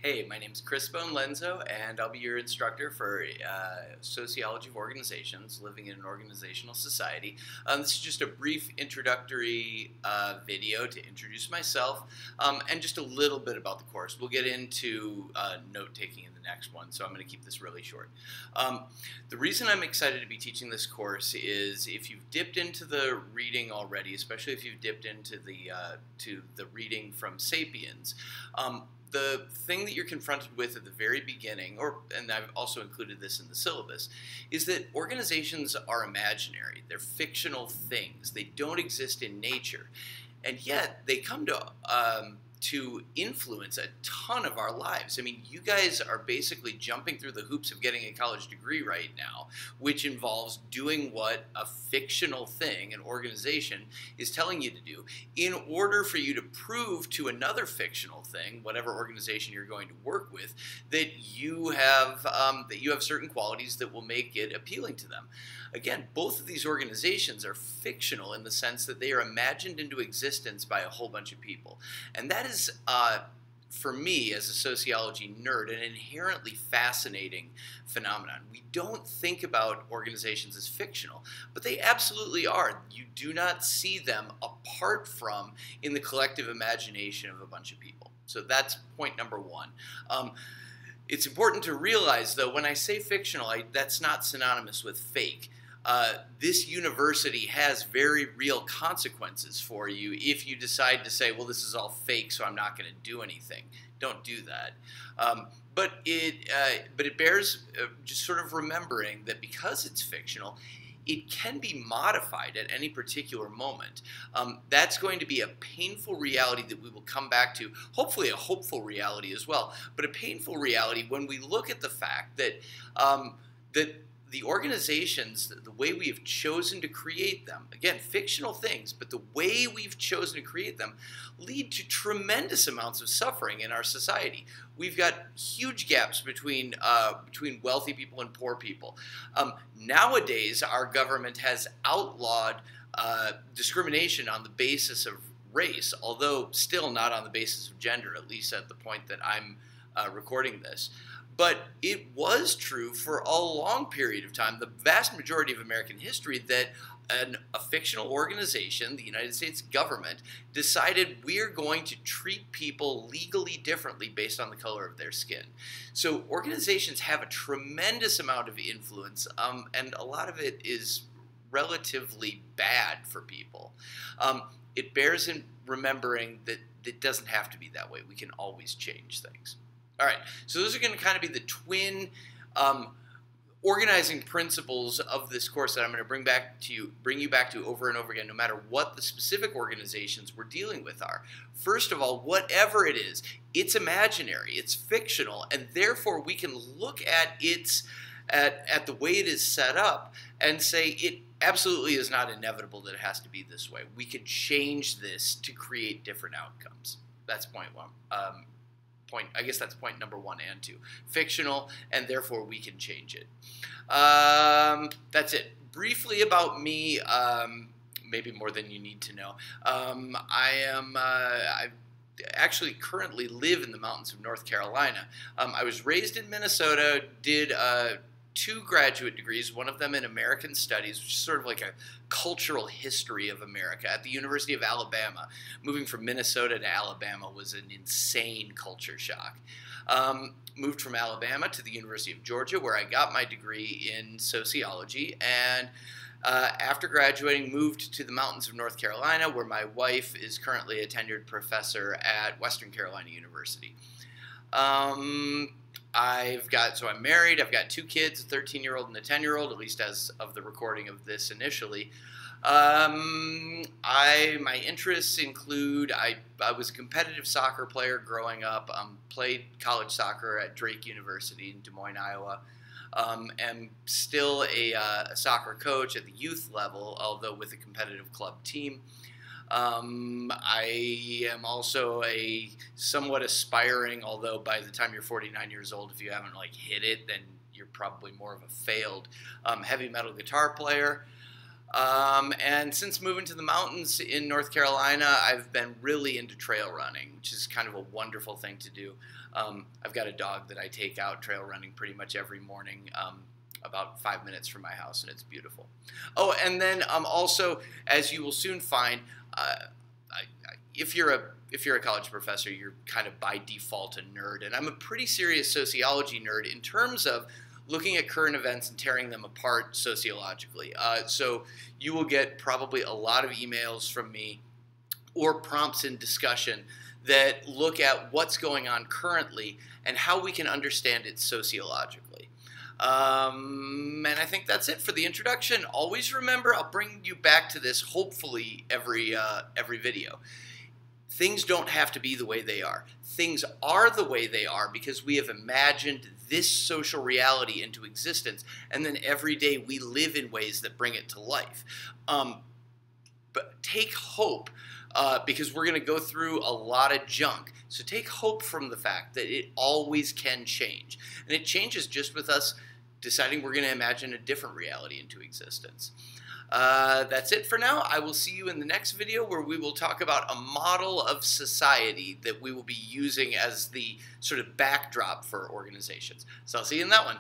Hey, my name is Chris Boan-Lenzo, and I'll be your instructor for Sociology of Organizations, Living in an Organizational Society. This is just a brief introductory video to introduce myself and just a little bit about the course. We'll get into note-taking in the next one, so I'm going to keep this really short. The reason I'm excited to be teaching this course is if you've dipped into the reading already, especially if you've dipped into the reading from Sapiens, the thing that you're confronted with at the very beginning, and I've also included this in the syllabus, is that organizations are imaginary. They're fictional things. They don't exist in nature. And yet they come to influence a ton of our lives. I mean, you guys are basically jumping through the hoops of getting a college degree right now, which involves doing what a fictional thing, an organization, is telling you to do in order for you to prove to another fictional thing, whatever organization you're going to work with, that you have certain qualities that will make it appealing to them. Again, both of these organizations are fictional in the sense that they are imagined into existence by a whole bunch of people. And that is, for me, as a sociology nerd, an inherently fascinating phenomenon. We don't think about organizations as fictional, but they absolutely are. You do not see them apart from in the collective imagination of a bunch of people. So that's point number one. It's important to realize, though, when I say fictional, that's not synonymous with fake. This university has very real consequences for you if you decide to say, well, this is all fake, so I'm not going to do anything. Don't do that. But it bears just sort of remembering that because it's fictional, it can be modified at any particular moment. That's going to be a painful reality that we will come back to, hopefully a hopeful reality as well, but a painful reality when we look at the fact that the organizations, the way we have chosen to create them, again, fictional things, but the way we've chosen to create them lead to tremendous amounts of suffering in our society. We've got huge gaps between wealthy people and poor people. Nowadays, our government has outlawed discrimination on the basis of race, although still not on the basis of gender, at least at the point that I'm recording this. But it was true for a long period of time, the vast majority of American history, that a fictional organization, the United States government, decided we're going to treat people legally differently based on the color of their skin. So organizations have a tremendous amount of influence, and a lot of it is relatively bad for people. It bears in remembering that it doesn't have to be that way. We can always change things. All right, so those are going to kind of be the twin organizing principles of this course that I'm going to bring you back to over and over again, no matter what the specific organizations we're dealing with are. First of all, whatever it is, it's imaginary, it's fictional, and therefore we can look at at the way it is set up and say it absolutely is not inevitable that it has to be this way. We could change this to create different outcomes. That's point one. I guess that's point number 1 and 2. Fictional, and therefore we can change it. That's it. Briefly about me, maybe more than you need to know. I actually currently live in the mountains of North Carolina. I was raised in Minnesota, did 2 graduate degrees, one of them in American Studies, which is sort of like a cultural history of America, at the University of Alabama. Moving from Minnesota to Alabama was an insane culture shock. Moved from Alabama to the University of Georgia, where I got my degree in sociology, and after graduating, moved to the mountains of North Carolina, where my wife is currently a tenured professor at Western Carolina University. So I'm married, I've got 2 kids, a 13-year-old and a 10-year-old, at least as of the recording of this initially. My interests include, I was a competitive soccer player growing up, played college soccer at Drake University in Des Moines, Iowa. Am still a soccer coach at the youth level, although with a competitive club team. I am also a somewhat aspiring, although by the time you're 49 years old, if you haven't hit it, then you're probably more of a failed heavy metal guitar player. And since moving to the mountains in North Carolina, I've been really into trail running, which is kind of a wonderful thing to do. I've got a dog that I take out trail running pretty much every morning, about 5 minutes from my house, and it's beautiful. Oh, and then also, as you will soon find, if you're a college professor, you're kind of by default a nerd, and I'm a pretty serious sociology nerd in terms of looking at current events and tearing them apart sociologically. So you will get probably a lot of emails from me or prompts in discussion that look at what's going on currently and how we can understand it sociologically. And I think that's it for the introduction. Always remember, I'll bring you back to this hopefully every video. Things don't have to be the way they are. Things are the way they are because we have imagined this social reality into existence, and then every day we live in ways that bring it to life. But take hope, because we're going to go through a lot of junk. So take hope from the fact that it always can change. And it changes just with us deciding we're going to imagine a different reality into existence. That's it for now. I will see you in the next video where we will talk about a model of society that we will be using as the sort of backdrop for organizations. So I'll see you in that one.